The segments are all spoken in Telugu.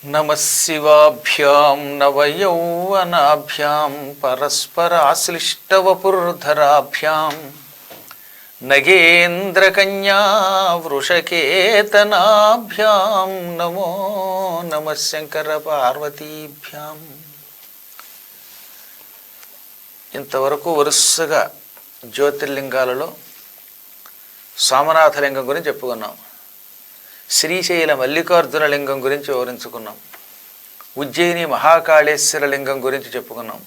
నమః శివాభ్యాం నవయౌవనాభ్యాం పరస్పరాశ్లిష్టవపుర్ధరాభ్యాం నగేంద్రకన్యా వృషకేతనాభ్యాం నమో నమః శంకర పార్వతీభ్యాం. ఇంతవరకు వరుసగా జ్యోతిర్లింగాలలో సోమనాథలింగం గురించి చెప్పుకున్నాం. శ్రీశైల మల్లికార్జున లింగం గురించి వివరించుకున్నాం. ఉజ్జయిని మహాకాళేశ్వర లింగం గురించి చెప్పుకున్నాం.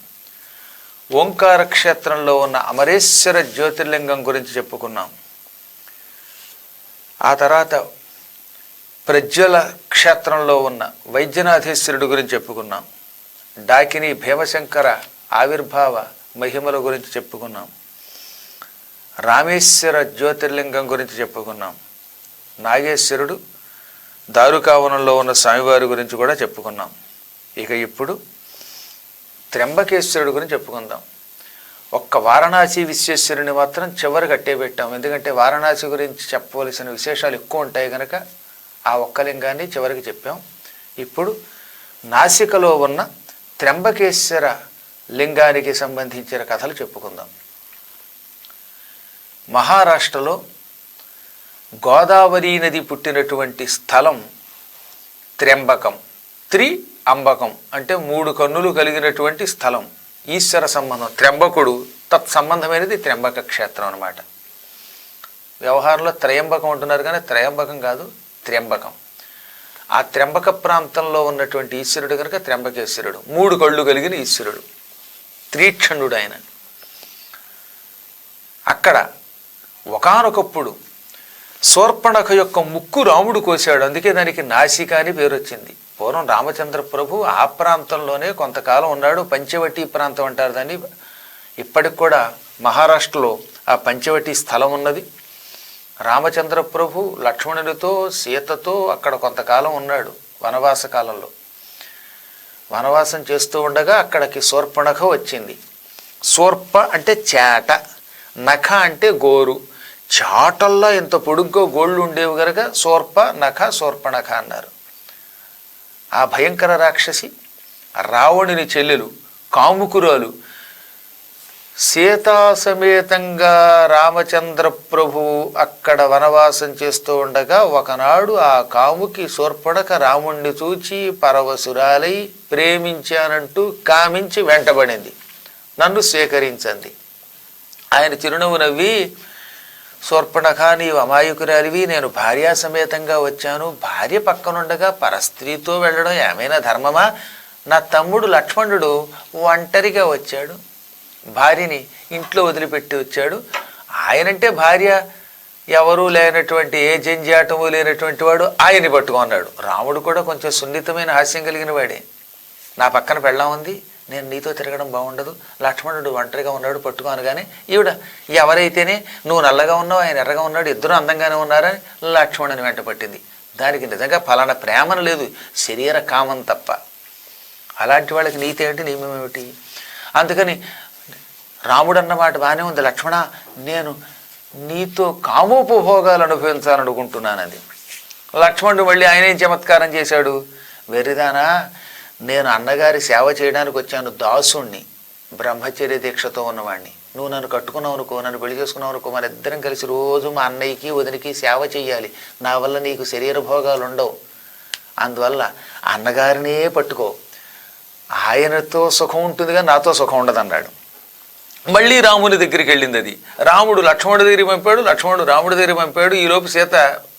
ఓంకార క్షేత్రంలో ఉన్న అమరేశ్వర జ్యోతిర్లింగం గురించి చెప్పుకున్నాం. ఆ తర్వాత ప్రజ్వల క్షేత్రంలో ఉన్న వైద్యనాథేశ్వరుడు గురించి చెప్పుకున్నాం. డాకిని భీమశంకర ఆవిర్భావ మహిమల గురించి చెప్పుకున్నాం. రామేశ్వర జ్యోతిర్లింగం గురించి చెప్పుకున్నాం. నాగేశ్వరుడు దారుకావనంలో ఉన్న స్వామివారి గురించి కూడా చెప్పుకున్నాం. ఇక ఇప్పుడు త్ర్యంబకేశ్వరుడు గురించి చెప్పుకుందాం. ఒక్క వారణాసి విశ్వేశ్వరుని మాత్రం చివరి కట్టే పెట్టాం. ఎందుకంటే వారణాసి గురించి చెప్పవలసిన విశేషాలు ఎక్కువ ఉంటాయి కనుక ఆ ఒక్క లింగాన్ని చివరికి చెప్పాం. ఇప్పుడు నాసికలో ఉన్న త్ర్యంబకేశ్వర లింగానికి సంబంధించిన కథలు చెప్పుకుందాం. మహారాష్ట్రలో గోదావరి నది పుట్టినటువంటి స్థలం త్ర్యంబకం. అంబకం అంటే 3 కన్నులు కలిగినటువంటి స్థలం. ఈశ్వర సంబంధం త్ర్యంబకుడు తత్సంబంధమైనది త్ర్యంబక క్షేత్రం అన్నమాట. వ్యవహారంలో త్రయంబకం అంటున్నారు కానీ త్రయంబకం కాదు, త్ర్యంబకం. ఆ త్ర్యంబక ప్రాంతంలో ఉన్నటువంటి ఈశ్వరుడు కనుక త్ర్యంబకేశ్వరుడు. 3 కళ్ళు కలిగిన ఈశ్వరుడు, త్రీక్షణుడు ఆయన. అక్కడ ఒకానొకప్పుడు శూర్పణఖ యొక్క ముక్కు రాముడు కోశాడు. అందుకే దానికి నాసిక అని పేరు వచ్చింది. పూర్వం రామచంద్ర ప్రభు ఆ ప్రాంతంలోనే కొంతకాలం ఉన్నాడు. పంచవటి ప్రాంతం అంటారు దాన్ని. ఇప్పటికి కూడా మహారాష్ట్రలో ఆ పంచవటి స్థలం ఉన్నది. రామచంద్ర ప్రభు లక్ష్మణుడితో సీతతో అక్కడ కొంతకాలం ఉన్నాడు వనవాస కాలంలో. వనవాసం చేస్తూ ఉండగా అక్కడికి శూర్పణఖ వచ్చింది. శూర్ప అంటే చేట, నఖ అంటే గోరు. చాటల్లా ఎంత పొడుగ్గా గోళ్ళు ఉండేవి కనుక శూర్ప నఖ శూర్పణఖ అన్నారు. ఆ భయంకర రాక్షసి రావణుని చెల్లెలు, కాముకురాలు. సీతాసమేతంగా రామచంద్ర ప్రభు అక్కడ వనవాసం చేస్తూ ఉండగా ఒకనాడు ఆ కాముకి శూర్పణఖ రాముణ్ణి చూచి పరవశురాలై ప్రేమించానంటూ కామించి వెంటబడింది. నన్ను స్వీకరించండి. ఆయన చిరునవ్వు నవ్వి, శూర్పణఖ నీవు అమాయకురాలివి, నేను భార్యా సమేతంగా వచ్చాను. భార్య పక్కనుండగా పరస్త్రీతో వెళ్ళడం ఏమైనా ధర్మమా? నా తమ్ముడు లక్ష్మణుడు ఒంటరిగా వచ్చాడు, భార్యని ఇంట్లో వదిలిపెట్టి వచ్చాడు. ఆయనంటే భార్య ఎవరూ లేనటువంటి, ఏ జంజాటము లేనటువంటి వాడు ఆయన్ని పట్టుకున్నాడు. రాముడు కూడా కొంచెం సున్నితమైన హాస్యం కలిగిన వాడే. నా పక్కన పెళ్ళాం ఉంది, నేను నీతో తిరగడం బాగుండదు, లక్ష్మణుడు ఒంటరిగా ఉన్నాడు పట్టుకోను. కానీ ఈవిడ ఎవరైతేనే నువ్వు నల్లగా ఉన్నావు ఆయన ఎర్రగా ఉన్నాడు, ఇద్దరు అందంగానే ఉన్నారని లక్ష్మణుని వెంట పట్టింది. దానికి నిజంగా ఫలానా ప్రేమను లేదు, శరీర కామం తప్ప. అలాంటి వాళ్ళకి నీతి ఏంటి, నియమం ఏమిటి? అందుకని రాముడు అన్నమాట బాగానే ఉంది, లక్ష్మణ నేను నీతో కామోపభోగాలు అనుభవించాలనుకుంటున్నానది. లక్ష్మణుడు మళ్ళీ ఆయన ఏం చమత్కారం చేశాడు, వెర్రిదానా నేను అన్నగారి సేవ చేయడానికి వచ్చాను, దాసుణ్ణి, బ్రహ్మచర్య దీక్షతో ఉన్నవాడిని. నువ్వు నన్ను కట్టుకున్నావు అనుకో, నన్ను పెళ్లి చేసుకున్నావు అనుకో, మన ఇద్దరం కలిసి రోజు మా అన్నయ్యకి వదినికి సేవ చెయ్యాలి. నా వల్ల నీకు శరీర భోగాలు ఉండవు. అందువల్ల అన్నగారినే పట్టుకో, ఆయనతో సుఖం ఉంటుందిగా నాతో సుఖం ఉండదు అన్నాడు. మళ్ళీ రాముని దగ్గరికి వెళ్ళింది అది. రాముడు లక్ష్మణుడి దగ్గరికి పంపాడు, లక్ష్మణుడు రాముడి దగ్గరికి పంపాడు. ఈలోపు సీత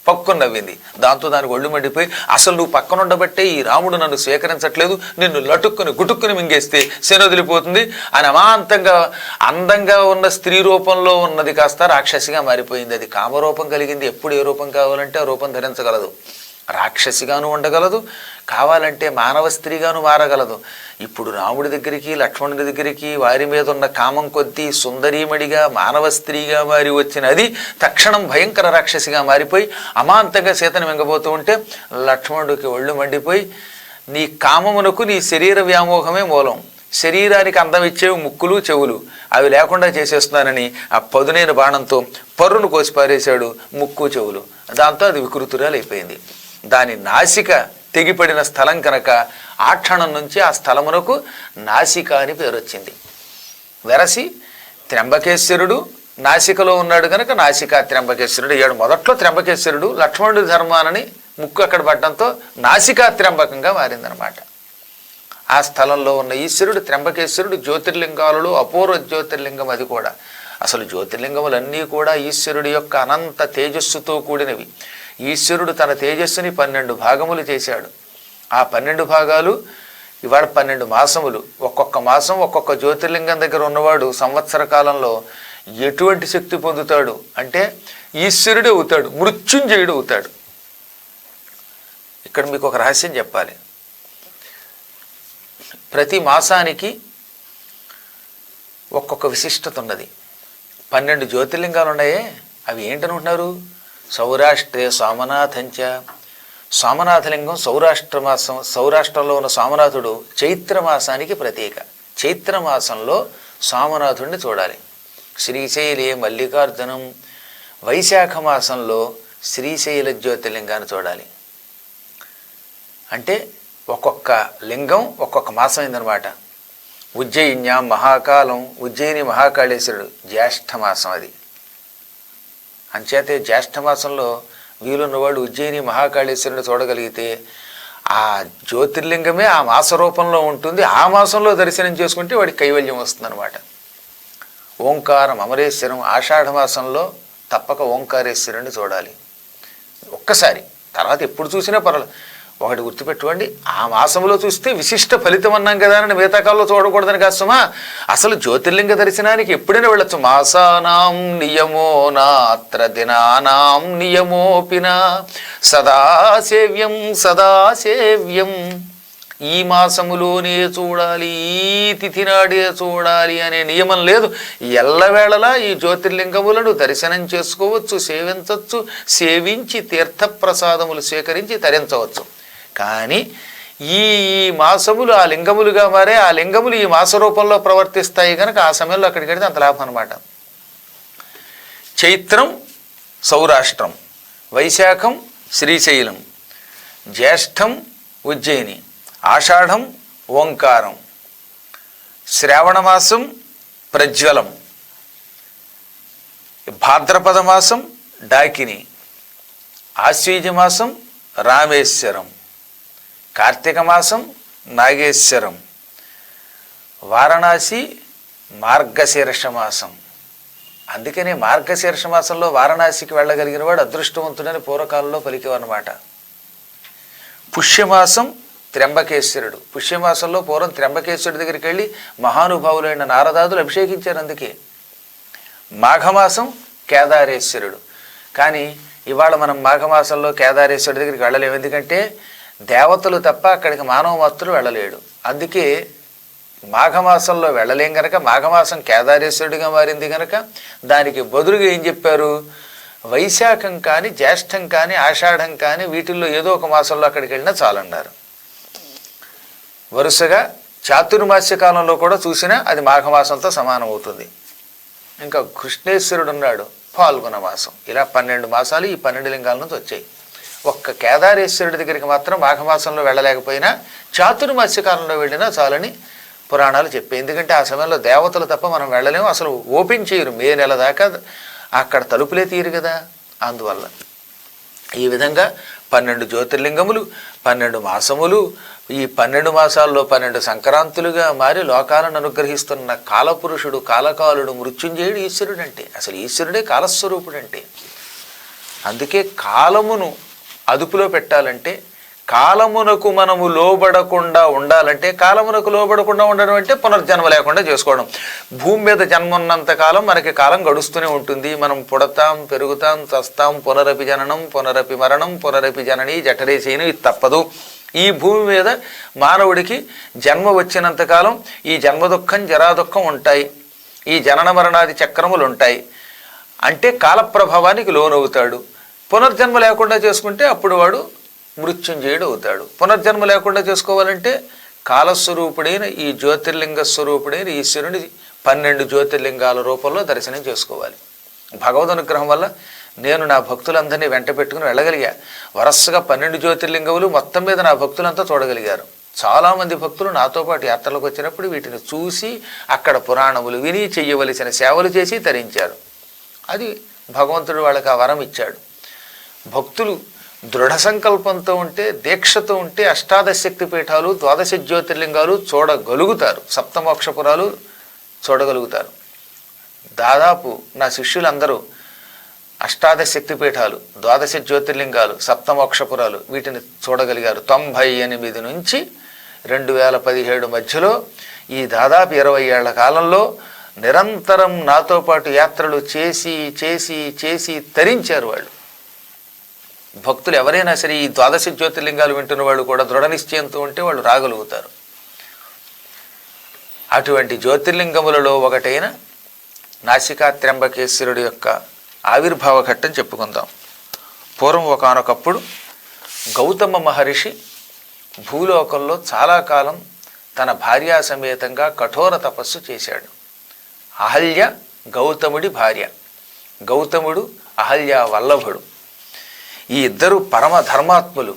పక్కున నవ్వింది. దాంతో దానికి ఒళ్ళు మండిపోయి, అసలు నువ్వు పక్కన ఉండబట్టే ఈ రాముడు నన్ను స్వీకరించట్లేదు, నిన్ను లటుక్కుని గుటుక్కుని మింగేస్తే శని వదిలిపోతుంది అని అమాంతంగా అందంగా ఉన్న స్త్రీ రూపంలో ఉన్నది కాస్త రాక్షసిగా మారిపోయింది. అది కామరూపం కలిగింది. ఎప్పుడు ఏ రూపం కావాలంటే ఆ రూపం ధరించగలదు. రాక్షసిగాను ఉండగలదు, కావాలంటే మానవ స్త్రీగాను మారగలదు. ఇప్పుడు రాముడి దగ్గరికి లక్ష్మణుడి దగ్గరికి వారి మీద ఉన్న కామం కొద్దీ సుందరీమడిగా మానవ స్త్రీగా మారి వచ్చినది తక్షణం భయంకర రాక్షసిగా మారిపోయి అమాంతంగా సీతను మింగబోతూ ఉంటే లక్ష్మణుడికి ఒళ్ళు మండిపోయి, నీ కామమునకు నీ శరీర వ్యామోహమే మూలం, శరీరానికి అందం ఇచ్చేవి ముక్కులు చెవులు, అవి లేకుండా చేసేస్తున్నానని ఆ పదునైన బాణంతో పర్రును కోసి పారేశాడు ముక్కు చెవులు. దాంతో అది వికృతురాలు అయిపోయింది. దాని నాసిక తెగిపడిన స్థలం కనుక ఆ క్షణం నుంచి ఆ స్థలమునకు నాసిక అని పేరు వచ్చింది. వెరసి త్ర్యంబకేశ్వరుడు నాసికలో ఉన్నాడు కనుక నాసికా త్ర్యంబకేశ్వరుడు అయ్యాడు. మొదట్లో త్ర్యంబకేశ్వరుడు లక్ష్మణుడి ధర్మానని ముక్కు అక్కడ పడడంతో నాసికా త్ర్యంబకంగా మారిందనమాట. ఆ స్థలంలో ఉన్న ఈశ్వరుడు త్ర్యంబకేశ్వరుడు జ్యోతిర్లింగాలలో అపూర్వ జ్యోతిర్లింగం. అది కూడా అసలు జ్యోతిర్లింగములన్నీ కూడా ఈశ్వరుడి యొక్క అనంత తేజస్సుతో కూడినవి. ఈశ్వరుడు తన తేజస్సుని 12 భాగములు చేశాడు. ఆ 12 భాగాలు ఇవాళ 12 మాసములు. ఒక్కొక్క మాసం ఒక్కొక్క జ్యోతిర్లింగం దగ్గర ఉన్నవాడు సంవత్సర కాలంలో ఎటువంటి శక్తి పొందుతాడు అంటే ఈశ్వరుడే అవుతాడు, మృత్యుంజయుడు అవుతాడు. ఇక్కడ మీకు ఒక రహస్యం చెప్పాలి. ప్రతి మాసానికి ఒక్కొక్క విశిష్టత ఉన్నది. 12 జ్యోతిర్లింగాలు ఉన్నాయే, అవి ఏంటనుకుంటున్నారు? సౌరాష్ట్రే సోమనాథంచ. సోమనాథలింగం సౌరాష్ట్ర మాసం. సౌరాష్ట్రంలో ఉన్న సోమనాథుడు చైత్రమాసానికి ప్రతీక. చైత్రమాసంలో సోమనాథుడిని చూడాలి. శ్రీశైలే మల్లికార్జునం. వైశాఖ మాసంలో శ్రీశైల జ్యోతిర్లింగాన్ని చూడాలి. అంటే ఒక్కొక్క లింగం ఒక్కొక్క మాసం అయిందనమాట. ఉజ్జయిన్యాం మహాకాలం. ఉజ్జయిని మహాకాళేశ్వరుడు జ్యేష్ఠమాసం. అది అంచేతే జ్యేష్ఠమాసంలో వీలున్నవాడు ఉజ్జయిని మహాకాళేశ్వరుని చూడగలిగితే ఆ జ్యోతిర్లింగమే ఆ మాస రూపంలో ఉంటుంది. ఆ మాసంలో దర్శనం చేసుకుంటే వాడికి కైవల్యం వస్తుందన్నమాట. ఓంకారం అమరేశ్వరం. ఆషాఢమాసంలో తప్పక ఓంకారేశ్వరుని చూడాలి ఒక్కసారి. తర్వాత ఎప్పుడు చూసినా పర్వాలేదు. ఒకటి గుర్తుపెట్టుకోండి, ఆ మాసంలో చూస్తే విశిష్ట ఫలితం అన్నాం కదా అని మిగతా కాలంలో చూడకూడదని కాస్తమా. అసలు జ్యోతిర్లింగ దర్శనానికి ఎప్పుడైనా వెళ్ళొచ్చు. మాసానాం నియమో నాత్ర దినానాం నియమోపినా సదాసేవ్యం సదాసేవ్యం. ఈ మాసములోనే చూడాలి, ఈ తిథి నాడే చూడాలి అనే నియమం లేదు. ఎల్లవేళలా ఈ జ్యోతిర్లింగములను దర్శనం చేసుకోవచ్చు, సేవించవచ్చు, సేవించి తీర్థప్రసాదములు స్వీకరించి తరించవచ్చు. కానీ ఈ మాసములు ఆ లింగములుగా మారే ఆ లింగములు ఈ మాస రూపంలో ప్రవర్తిస్తాయి కనుక ఆ సమయంలో అక్కడికి వెళితే అంత లాభం అనమాట. చైత్రం సౌరాష్ట్రం, వైశాఖం శ్రీశైలం, జ్యేష్ఠం ఉజ్జయిని, ఆషాఢం ఓంకారం, శ్రావణమాసం ప్రజ్వలం, భాద్రపద మాసం డాకిని, ఆశ్వీజ మాసం రామేశ్వరం, కార్తీక మాసం నాగేశ్వరం, వారణాసి మార్గశీర్ష మాసం. అందుకనే మార్గశీర్ష మాసంలో వారణాసికి వెళ్ళగలిగిన వాడు అదృష్టవంతుడని పూర్వకాలంలో పలికేవన్నమాట. పుష్యమాసం త్ర్యంబకేశ్వరుడు. పుష్యమాసంలో పూర్వం త్ర్యంబకేశ్వరుడి దగ్గరికి వెళ్ళి మహానుభావులైన నారదాదులు అభిషేకించారు. అందుకే మాఘమాసం కేదారేశ్వరుడు. కానీ ఇవాళ మనం మాఘమాసంలో కేదారేశ్వరుడి దగ్గరికి వెళ్ళలేము. ఎందుకంటే దేవతలు తప్ప అక్కడికి మానవ మాత్రులు వెళ్ళలేడు. అందుకే మాఘమాసంలో వెళ్ళలేం కనుక మాఘమాసం కేదారేశ్వరుడిగా మారింది కనుక దానికి బదులుగా ఏం చెప్పారు? వైశాఖం కానీ జ్యేష్ఠం కానీ ఆషాఢం కానీ వీటిల్లో ఏదో ఒక మాసంలో అక్కడికి వెళ్ళినా చాలన్నారు. వరుసగా చాతుర్మాస్య కాలంలో కూడా చూసినా అది మాఘమాసంతో సమానం అవుతుంది. ఇంకా కృష్ణేశ్వరుడు ఉన్నాడు, ఫాల్గుణ మాసం. ఇలా 12 మాసాలు ఈ 12 లింగాల నుంచి వచ్చాయి. ఒక్క కేదారేశ్వరుడి దగ్గరికి మాత్రం మాఘమాసంలో వెళ్ళలేకపోయినా చాతుర్మాస్య కాలంలో వెళ్ళినా చాలని పురాణాలు చెప్పాయి. ఎందుకంటే ఆ సమయంలో దేవతలు తప్ప మనం వెళ్ళలేము, అసలు ఓపెన్ చేయరు. మే నెల దాకా అక్కడ తలుపులే తీరు కదా. అందువల్ల ఈ విధంగా 12 జ్యోతిర్లింగములు, 12 మాసములు, ఈ 12 మాసాల్లో 12 సంక్రాంతులుగా మారి లోకాలను అనుగ్రహిస్తున్న కాలపురుషుడు, కాలకాలుడు, మృత్యుంజయుడు ఈశ్వరుడు. అంటే అసలు ఈశ్వరుడే కాలస్వరూపుడు. అంటే అందుకే కాలమును అదుపులో పెట్టాలంటే, కాలమునకు మనము లోబడకుండా ఉండాలంటే, కాలమునకు లోబడకుండా ఉండడం అంటే పునర్జన్మ లేకుండా చేసుకోవడం. భూమి మీద జన్మ ఉన్నంత కాలం మనకి కాలం గడుస్తూనే ఉంటుంది. మనం పుడతాం, పెరుగుతాం, చస్తాం, పునరపి జననం, పునరపి మరణం, పునరపి జనని జఠరేసేను. ఇది తప్పదు. ఈ భూమి మీద మానవుడికి జన్మ వచ్చినంతకాలం ఈ జన్మ దుఃఖం జరా దుఃఖం ఉంటాయి, ఈ జనన మరణాది చక్రములు ఉంటాయి. అంటే కాలప్రభావానికి లోనవుతాడు. పునర్జన్మ లేకుండా చేసుకుంటే అప్పుడు వాడు మృత్యుంజయుడు అవుతాడు. పునర్జన్మ లేకుండా చేసుకోవాలంటే కాలస్వరూపుడైన ఈ జ్యోతిర్లింగ స్వరూపుడైన ఈశ్వరుని 12 జ్యోతిర్లింగాల రూపంలో దర్శనం చేసుకోవాలి. భగవద్ అనుగ్రహం వల్ల నేను నా భక్తులందరినీ వెంట పెట్టుకుని వెళ్ళగలిగా. వరసగా 12 జ్యోతిర్లింగములు మొత్తం మీద నా భక్తులంతా చూడగలిగారు. చాలామంది భక్తులు నాతో పాటు యాత్రలకు వచ్చినప్పుడు వీటిని చూసి అక్కడ పురాణములు విని చెయ్యవలసిన సేవలు చేసి తరించారు. అది భగవంతుడు వాళ్ళకి ఆ వరం ఇచ్చాడు. భక్తులు దృఢ సంకల్పంతో ఉంటే, దీక్షతో ఉంటే అష్టాదశ శక్తి పీఠాలు, 12 జ్యోతిర్లింగాలు చూడగలుగుతారు, సప్తమోక్షపురాలు చూడగలుగుతారు. దాదాపు నా శిష్యులందరూ అష్టాదశ శక్తిపీఠాలు, 12 జ్యోతిర్లింగాలు, సప్తమోక్షపురాలు వీటిని చూడగలిగారు. 98 నుంచి 2017 మధ్యలో ఈ దాదాపు 20 ఏళ్ల కాలంలో నిరంతరం నాతో పాటు యాత్రలు చేసి చేసి చేసి తరించారు వాళ్ళు. భక్తులు ఎవరైనా సరే ఈ 12 జ్యోతిర్లింగాలు వింటున్న వాళ్ళు కూడా దృఢ నిశ్చయంతో ఉంటే వాళ్ళు రాగలుగుతారు. అటువంటి జ్యోతిర్లింగములలో ఒకటైన నాసికా త్ర్యంబకేశ్వరుడి యొక్క ఆవిర్భావ ఘట్టం చెప్పుకుందాం. పూర్వం ఒకానొకప్పుడు గౌతమ మహర్షి భూలోకంలో చాలా కాలం తన భార్యా సమేతంగా కఠోర తపస్సు చేశాడు. అహల్య గౌతముడి భార్య, గౌతముడు అహల్య వల్లభుడు. ఈ ఇద్దరు పరమ ధర్మాత్ములు,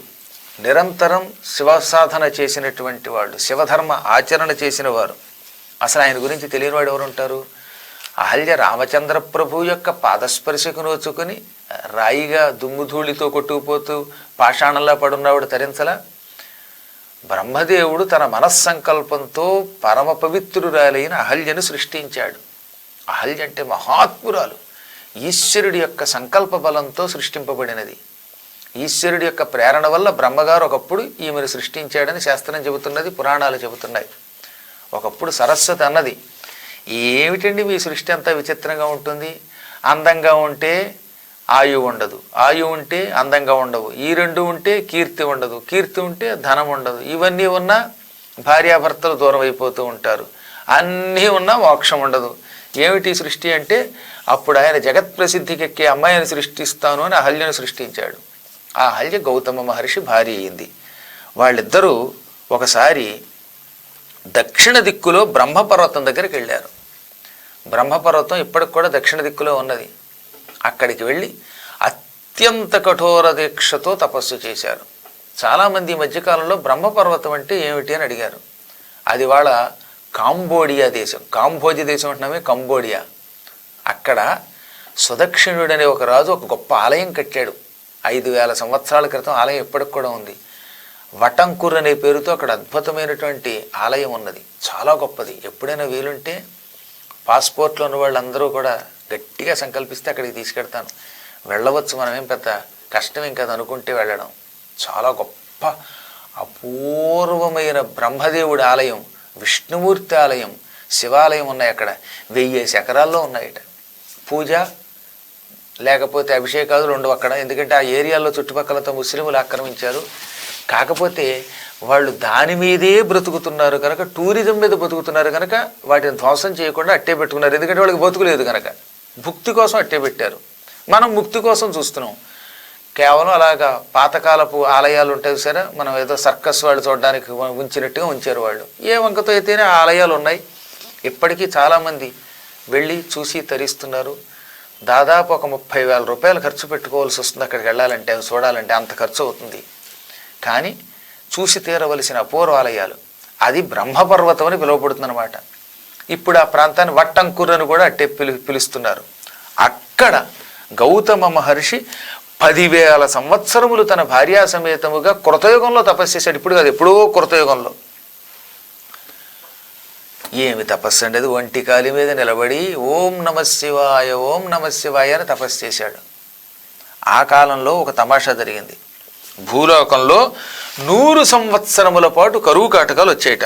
నిరంతరం శివసాధన చేసినటువంటి వాళ్ళు, శివధర్మ ఆచరణ చేసిన వారు. అసలు ఆయన గురించి తెలియని వాడు ఎవరుంటారు? అహల్య రామచంద్ర ప్రభు యొక్క పాదస్పర్శకు నోచుకొని రాయిగా దుమ్ముధూళితో కొట్టుకుపోతూ పాషాణంలా పడున్నవాడు తరించలా? బ్రహ్మదేవుడు తన మనస్సంకల్పంతో పరమ పవిత్రురాలైన అహల్యను సృష్టించాడు. అహల్య అంటే మహాత్మురాలు, ఈశ్వరుడి యొక్క సంకల్ప బలంతో సృష్టింపబడినది. ఈశ్వరుడి యొక్క ప్రేరణ వల్ల బ్రహ్మగారు ఒకప్పుడు ఈమెను సృష్టించాడని శాస్త్రం చెబుతున్నది, పురాణాలు చెబుతున్నాయి. ఒకప్పుడు సరస్వతి అన్నది, ఏమిటండి మీ సృష్టి అంతా విచిత్రంగా ఉంటుంది, అందంగా ఉంటే ఆయువు ఉండదు, ఆయువు ఉంటే అందంగా ఉండవు, ఈ రెండు ఉంటే కీర్తి ఉండదు, కీర్తి ఉంటే ధనం ఉండదు, ఇవన్నీ ఉన్నా భార్యాభర్తలు దూరం అయిపోతూ ఉంటారు, అన్నీ ఉన్నా మోక్షం ఉండదు, ఏమిటి సృష్టి అంటే అప్పుడు ఆయన జగత్ ప్రసిద్ధికెక్కే అమ్మాయిని సృష్టిస్తాను అని అహల్యను సృష్టించాడు. ఆ అహల్య గౌతమ మహర్షి భార్య అయింది. వాళ్ళిద్దరూ ఒకసారి దక్షిణ దిక్కులో బ్రహ్మపర్వతం దగ్గరికి వెళ్ళారు. బ్రహ్మపర్వతం ఇప్పటికి కూడా దక్షిణ దిక్కులో ఉన్నది. అక్కడికి వెళ్ళి అత్యంత కఠోర దీక్షతో తపస్సు చేశారు. చాలామంది ఈ మధ్యకాలంలో బ్రహ్మపర్వతం అంటే ఏమిటి అని అడిగారు. అది వాళ్ళ కాంబోడియా దేశం, కాంబోజి దేశం అంటున్నామే, కంబోడియా. అక్కడ సుదక్షిణుడు అనే ఒక రాజు ఒక గొప్ప ఆలయం కట్టాడు. 5000 సంవత్సరాల క్రితం ఆలయం ఇప్పటికి కూడా ఉంది. వటంకుర్ అనే పేరుతో అక్కడ అద్భుతమైనటువంటి ఆలయం ఉన్నది, చాలా గొప్పది. ఎప్పుడైనా వీలుంటే పాస్పోర్ట్లో ఉన్న వాళ్ళందరూ కూడా గట్టిగా సంకల్పిస్తే అక్కడికి తీసుకెడతాను, వెళ్ళవచ్చు. మనమేం పెద్ద కష్టమేం కాదు అనుకుంటే వెళ్ళడం. చాలా గొప్ప అపూర్వమైన బ్రహ్మదేవుడి ఆలయం, విష్ణుమూర్తి ఆలయం, శివాలయం ఉన్నాయి అక్కడ. 1000 ఎకరాల్లో ఉన్నాయట. పూజ లేకపోతే అభిషేకాలు ఉండవు అక్కడ, ఎందుకంటే ఆ ఏరియాలో చుట్టుపక్కలతో ముస్లింలు ఆక్రమించారు. కాకపోతే వాళ్ళు దాని మీదే బ్రతుకుతున్నారు కనుక, టూరిజం మీద బతుకుతున్నారు కనుక వాటిని ధ్వంసం చేయకుండా అట్టే పెట్టుకున్నారు. ఎందుకంటే వాళ్ళకి బతుకులేదు కనుక భుక్తి కోసం అట్టే పెట్టారు. మనం ముక్తి కోసం చూస్తున్నాం. కేవలం అలాగా పాతకాలపు ఆలయాలు ఉంటాయి సరే, మనం ఏదో సర్కస్ వాళ్ళు చూడడానికి ఉంచినట్టుగా ఉంచారు వాళ్ళు. ఏ వంకతో అయితేనే ఆ ఆలయాలు ఉన్నాయి. ఇప్పటికీ చాలామంది వెళ్ళి చూసి తరిస్తున్నారు. దాదాపు ఒక 30,000 రూపాయలు ఖర్చు పెట్టుకోవాల్సి వస్తుంది అక్కడికి వెళ్ళాలంటే, అవి చూడాలంటే అంత ఖర్చు అవుతుంది. కానీ చూసి తీరవలసిన అపూర్వాలయాలు. అది బ్రహ్మపర్వతం అని పిలువబడుతుంది అనమాట. ఇప్పుడు ఆ ప్రాంతాన్ని వట్టంకుర్ అని కూడా అట్టే పిలుస్తున్నారు. అక్కడ గౌతమ మహర్షి 10,000 సంవత్సరములు తన భార్యా సమేతముగా కృతయుగంలో తపస్సు చేశాడు. ఇప్పుడు కాదు, ఎప్పుడో కృతయుగంలో. ఏమి తపస్సు అండి అది! ఒంటి కాలి మీద నిలబడి ఓం నమ శివాయ, ఓం నమ శివాయ అని తపస్సు చేశాడు. ఆ కాలంలో ఒక తమాషా జరిగింది. భూలోకంలో 100 సంవత్సరముల పాటు కరువు కాటకాలు వచ్చేయట.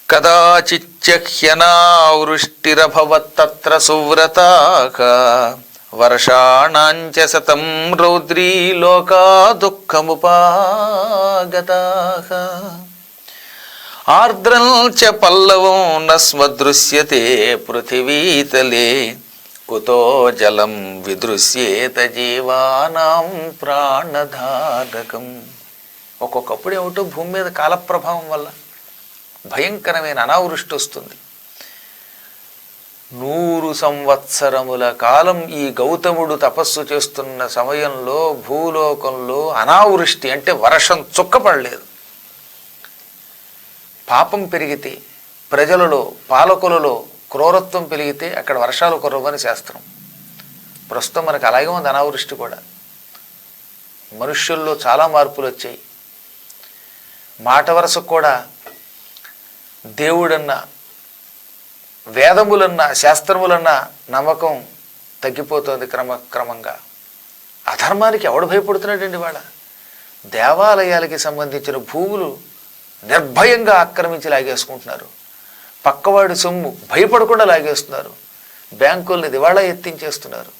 కదాచిత్యహ్యనావృష్టిరభవత్తత్ర సువ్రతాః వర్షాణాంచ శతం రౌద్రీ లోకా దుఃఖముపాగతాః ఆర్ద్రం చ పల్లవం నస్మదృశ్యతే పృథివీతలే కుతో జలం విదృశ్యేత జీవానాం ప్రాణధారకం. ఒక్కొక్కప్పుడు ఏమిటో భూమి మీద కాలప్రభావం వల్ల భయంకరమైన అనావృష్టి వస్తుంది. 100 సంవత్సరముల కాలం ఈ గౌతముడు తపస్సు చేస్తున్న సమయంలో భూలోకంలో అనావృష్టి అంటే వర్షం చుక్కపడలేదు. పాపం పెరిగితే, ప్రజలలో పాలకులలో క్రూరత్వం పెరిగితే అక్కడ వర్షాలు కురవని శాస్త్రం. ప్రస్తుతం మనకు అలాగే ఉంది అనావృష్టి కూడా. మనుష్యుల్లో చాలా మార్పులు వచ్చాయి. మాట వరుసకు కూడా దేవుడన్నా వేదములన్నా శాస్త్రములన్నా నమ్మకం తగ్గిపోతుంది క్రమక్రమంగా. అధర్మానికి ఎవడు భయపడుతున్నాడండి వాళ్ళ? దేవాలయాలకి సంబంధించిన భూములు నిర్భయంగా ఆక్రమించి లాగేసుకుంటున్నారు. పక్కవాడి సొమ్ము భయపడకుండా లాగేస్తున్నారు. బ్యాంకుల్ని దివాళా ఎత్తించేస్తున్నారు.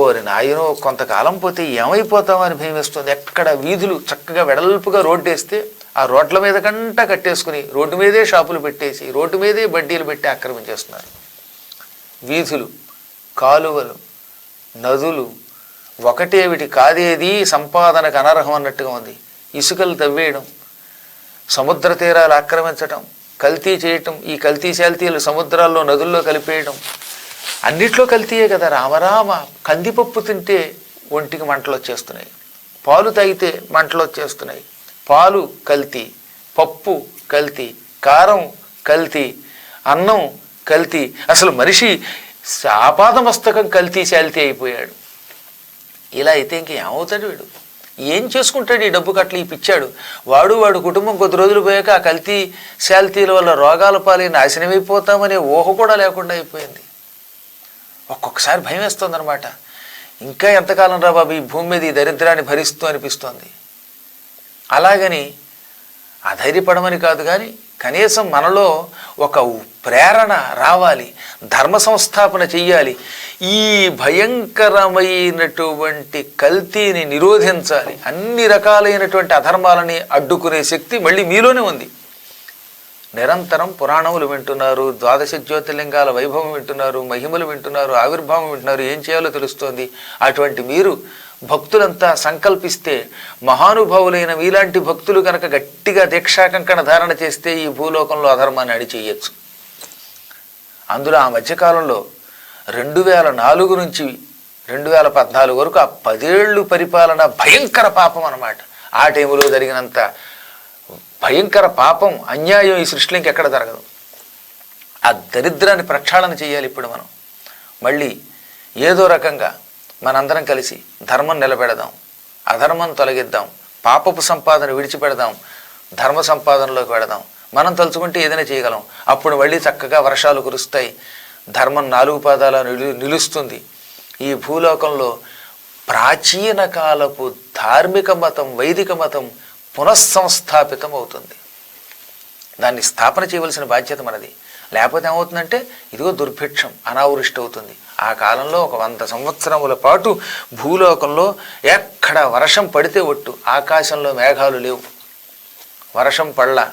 ఓరి నాయనో, కొంతకాలం పోతే ఏమైపోతామని భయం వేస్తుంది. ఎక్కడ వీధులు చక్కగా వెడల్పుగా రోడ్డు వేస్తే ఆ రోడ్ల మీద కంట కట్టేసుకుని రోడ్డు మీదే షాపులు పెట్టేసి రోడ్డు మీదే బడ్డీలు పెట్టి ఆక్రమించేస్తున్నారు. వీధులు, కాలువలు, నదులు ఒకటేవిటి కాదేది సంపాదనకు అనర్హం అన్నట్టుగా ఉంది. ఇసుకలు తవ్వేయడం, సముద్ర తీరాలు ఆక్రమించటం, కల్తీ చేయటం, ఈ కల్తీ శాల్తీలు సముద్రాల్లో నదుల్లో కలిపేయడం, అన్నిట్లో కల్తీయే కదా. రామరామ, కందిపప్పు తింటే ఒంటికి మంటలు వచ్చేస్తున్నాయి, పాలు తాగితే మంటలు వచ్చేస్తున్నాయి. పాలు కల్తీ, పప్పు కల్తీ, కారం కల్తీ, అన్నం కల్తీ. అసలు మనిషి ఆపాదమస్తకం కల్తీ శాల్తీ అయిపోయాడు. ఇలా అయితే ఇంకేమవుతాడు వీడు? ఏం చేసుకుంటాడు ఈ డబ్బు కట్ల? ఈ పిచ్చాడు వాడు కుటుంబం కొద్ది రోజులు పోయాక ఆ కల్తీ శాల్తీల వల్ల రోగాల పాలై నాశనమైపోతామనే ఊహ కూడా లేకుండా అయిపోయింది. ఒక్కొక్కసారి భయం వేస్తుంది అనమాట. ఇంకా ఎంతకాలం రా బాబు ఈ భూమి మీద ఈ దరిద్రాన్ని భరిస్తూ అనిపిస్తోంది. అలాగని అధైర్యపడమని కాదు, కానీ కనీసం మనలో ఒక ప్రేరణ రావాలి, ధర్మ సంస్థాపన చెయ్యాలి. ఈ భయంకరమైనటువంటి కల్తీని నిరోధించాలి. అన్ని రకాలైనటువంటి అధర్మాలని అడ్డుకునే శక్తి మళ్ళీ మీలోనే ఉంది. నిరంతరం పురాణములు వింటున్నారు, ద్వాదశ జ్యోతిర్లింగాల వైభవం వింటున్నారు, మహిమలు వింటున్నారు, ఆవిర్భావం వింటున్నారు. ఏం చేయాలో తెలుస్తోంది. అటువంటి మీరు భక్తులంతా సంకల్పిస్తే, మహానుభావులైన మీలాంటి భక్తులు కనుక గట్టిగా దీక్షాకంకణ ధారణ చేస్తే ఈ భూలోకంలో అధర్మాన్ని అడిచేయచ్చు. అందులో ఆ మధ్యకాలంలో 2004 నుంచి 2014 వరకు ఆ 10 ఏళ్ళు పరిపాలన భయంకర పాపం అన్నమాట. ఆ టైంలో జరిగినంత భయంకర పాపం, అన్యాయం ఈ సృష్టిలో ఇంకెక్కడ జరగదు. ఆ దరిద్రాన్ని ప్రక్షాళన చేయాలి. ఇప్పుడు మనం మళ్ళీ ఏదో రకంగా మనందరం కలిసి ధర్మం నిలబెడదాం, అధర్మం తొలగిద్దాం, పాపపు సంపాదన విడిచిపెడదాం, ధర్మ సంపాదనలోకి పెడదాం. మనం తలుచుకుంటే ఏదైనా చేయగలం. అప్పుడు మళ్ళీ చక్కగా వర్షాలు కురుస్తాయి, ధర్మం 4 పాదాల నిలుస్తుంది. ఈ భూలోకంలో ప్రాచీన కాలపు ధార్మిక మతం, వైదిక మతం పునఃసంస్థాపితం అవుతుంది. దాన్ని స్థాపన చేయవలసిన బాధ్యత మనది. లేకపోతే ఏమవుతుందంటే ఇదిగో దుర్భిక్షం, అనావృష్టి అవుతుంది. ఆ కాలంలో ఒక 100 సంవత్సరముల పాటు భూలోకంలో ఎక్కడ వర్షం పడితే ఒట్టు, ఆకాశంలో మేఘాలు లేవు, వర్షం పడలా,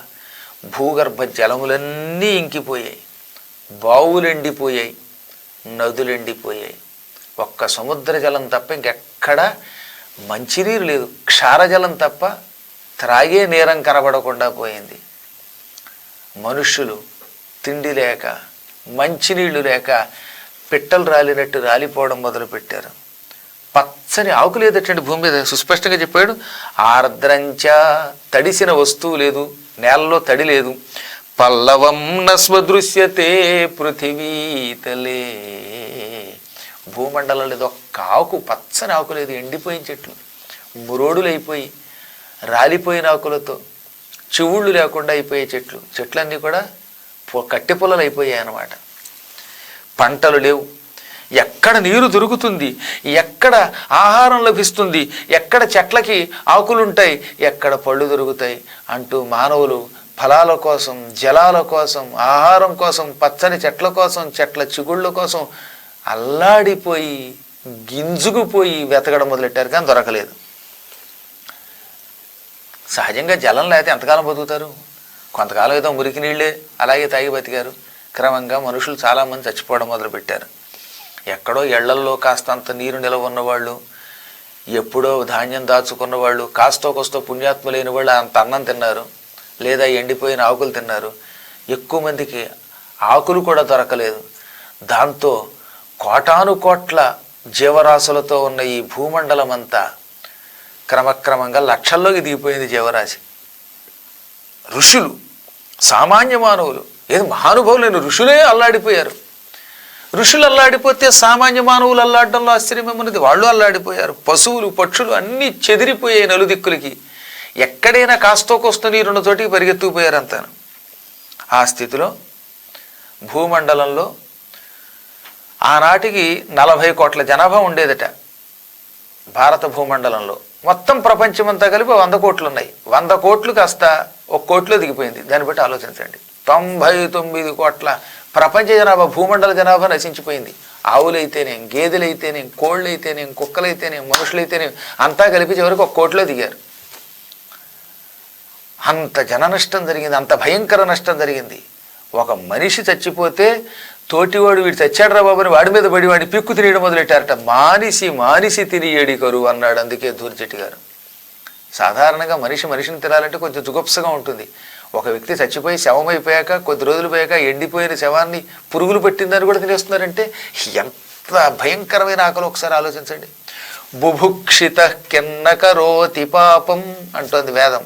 భూగర్భ జలములన్నీ ఇంకిపోయాయి, బావులు ఎండిపోయాయి, నదులు ఎండిపోయాయి. ఒక్క సముద్ర జలం తప్ప ఇంకెక్కడ మంచినీరు లేదు. క్షారజలం తప్ప త్రాగే నీరం కనబడకుండా పోయింది. మనుష్యులు తిండి లేక, మంచినీళ్లు లేక పిట్టలు రాలినట్టు రాలిపోవడం మొదలుపెట్టారు. పచ్చని ఆకు లేదటండి భూమి మీద. సుస్పష్టంగా చెప్పాడు. ఆర్ద్రంచ, తడిసిన వస్తువు లేదు, నేలలో తడి లేదు. పల్లవం నస్వదృశ్యతే పృథివీతలే, భూమండలం లేదు, ఒక్క ఆకు, పచ్చని ఆకు లేదు. ఎండిపోయిన చెట్లు, మురోడులైపోయి రాలిపోయిన ఆకులతో చివుళ్ళు లేకుండా అయిపోయే చెట్లన్నీ కూడా కట్టె పొలలు అయిపోయాయి అన్నమాట. పంటలు లేవు, ఎక్కడ నీరు దొరుకుతుంది, ఎక్కడ ఆహారం లభిస్తుంది, ఎక్కడ చెట్లకి ఆకులుంటాయి, ఎక్కడ పళ్ళు దొరుకుతాయి అంటూ మానవులు ఫలాల కోసం, జలాల కోసం, ఆహారం కోసం, పచ్చని చెట్ల కోసం, చెట్ల చిగుళ్ళ కోసం అల్లాడిపోయి గింజుకుపోయి వెతకడం మొదలెట్టారు. కానీ దొరకలేదు. సహజంగా జలం లేకపోతే ఎంతకాలం బతుకుతారు? కొంతకాలం ఏదో మురికి నీళ్ళే అలాగే తాగి బతికారు. క్రమంగా మనుషులు చాలామంది చచ్చిపోవడం మొదలుపెట్టారు. ఎక్కడో ఇళ్లల్లో కాస్తంత నీరు నిలవ ఉన్నవాళ్ళు, ఎప్పుడో ధాన్యం దాచుకున్న వాళ్ళు, కాస్తో కోస్తో పుణ్యాత్ములైన వాళ్ళు అంత అన్నం తిన్నారు, లేదా ఎండిపోయిన ఆకులు తిన్నారు. ఎక్కువ మందికి ఆకులు కూడా దొరకలేదు. దాంతో కోటానుకోట్ల జీవరాశులతో ఉన్న ఈ భూమండలం అంతా క్రమక్రమంగా లక్షల్లోకి దిగిపోయింది జీవరాశి. ఋషులు, సామాన్య మానవులు, ఏది మహానుభావులైన ఋషులే అల్లాడిపోయారు. ఋషులు అల్లాడిపోతే సామాన్య మానవులు అల్లాడడంలో ఆశ్చర్యమేమున్నది, వాళ్ళు అల్లాడిపోయారు. పశువులు, పక్షులు అన్నీ చెదిరిపోయాయి నలుదిక్కులకి. ఎక్కడైనా కాస్తో కోస్తో నీరున్న చోటికి పరిగెత్తుకుపోయారు అంతాను. ఆ స్థితిలో భూమండలంలో ఆనాటికి 40 కోట్ల జనాభా ఉండేదట. భారత భూమండలంలో మొత్తం ప్రపంచమంతా కలిపి 100 కోట్లు ఉన్నాయి. 100 కోట్లు కాస్త 1 కోట్లో దిగిపోయింది. దాన్ని బట్టి ఆలోచించండి. 99 కోట్ల ప్రపంచ జనాభా, భూమండల జనాభా నశించిపోయింది. ఆవులైతేనేం, గేదెలైతేనేం, కోళ్ళైతేనేం, కుక్కలైతేనేం, మనుషులైతేనేం అంతా కలిపి చివరికి 1 కోట్లో దిగారు. అంత జన నష్టం జరిగింది, అంత భయంకర నష్టం జరిగింది. ఒక మనిషి చచ్చిపోతే తోటివాడు వీడు చచ్చాడు రా బాబుని వాడి మీద పడి వాడిని పిక్కు తినేయడం మొదలెట్టారట. మానిసి తినియేడి కరువు అన్నాడు. అందుకే దూర్జటి గారు సాధారణంగా మనిషిని తినాలంటే కొంచెం జుగుప్సగా ఉంటుంది. ఒక వ్యక్తి చచ్చిపోయి శవమైపోయాక కొద్ది రోజులు పోయాక ఎండిపోయిన శవాన్ని పురుగులు పట్టిందని కూడా తినేస్తున్నారంటే ఎంత భయంకరమైన ఆకలి ఒకసారి ఆలోచించండి. బుభుక్షిత కిన్నకరోతి పాపం అంటోంది వేదం.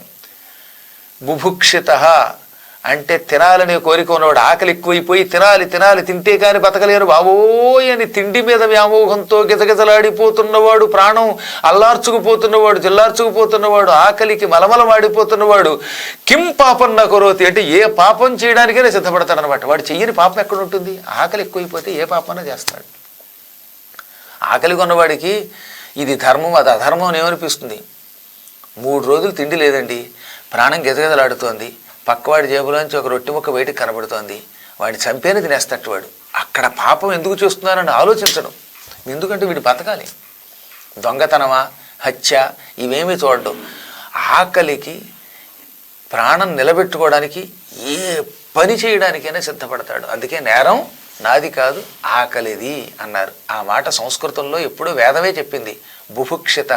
బుభుక్షిత అంటే తినాలనే కోరిక ఉన్నవాడు, ఆకలి ఎక్కువైపోయి తినాలి తింటే కానీ బతకలేరు బావోయ్ అని తిండి మీద వ్యామోహంతో గిజగిజలాడిపోతున్నవాడు, ప్రాణం అల్లార్చుకుపోతున్నవాడు, జిల్లార్చుకుపోతున్నవాడు, ఆకలికి మలమలమాడిపోతున్నవాడు కిం పాపం నా కొరోతి అంటే ఏ పాపం చేయడానికైనా సిద్ధపడతాడనమాట. వాడు చెయ్యని పాపం ఎక్కడ ఉంటుంది? ఆకలి ఎక్కువైపోతే ఏ పాపమైనా చేస్తాడు. ఆకలి కొన్నవాడికి ఇది ధర్మం అది అధర్మం అని ఏమనిపిస్తుంది? 3 రోజులు తిండి లేదండి, ప్రాణం గిజగిజలాడుతోంది, పక్కవాడి జేబులోంచి ఒక రొట్టె ముక్క బయటికి కనబడుతోంది, వాడిని చంపేనే తినేస్తట్టు వాడు. అక్కడ పాపం ఎందుకు చేస్తున్నారని ఆలోచించడం. ఎందుకంటే వీడు బతకాలి. దొంగతనమా, హత్య ఇవేమీ చూడడం. ఆకలికి ప్రాణం నిలబెట్టుకోవడానికి ఏ పని చేయడానికైనా సిద్ధపడతాడు. అందుకే నేరం నాది కాదు ఆకలిది అన్నారు. ఆ మాట సంస్కృతంలో ఎప్పుడూ వేదమే చెప్పింది. బుభుక్షిత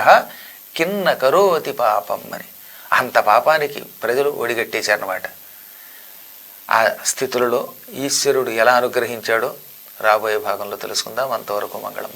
కిన్న కరోతి పాపం అని. అంత పాపానికి ప్రజలు ఒడిగట్టేశారన్నమాట. ఆ స్థితులలో ఈశ్వరుడు ఎలా అనుగ్రహించాడో రాబోయే భాగంలో తెలుసుకుందాం. అంతవరకు మంగళం.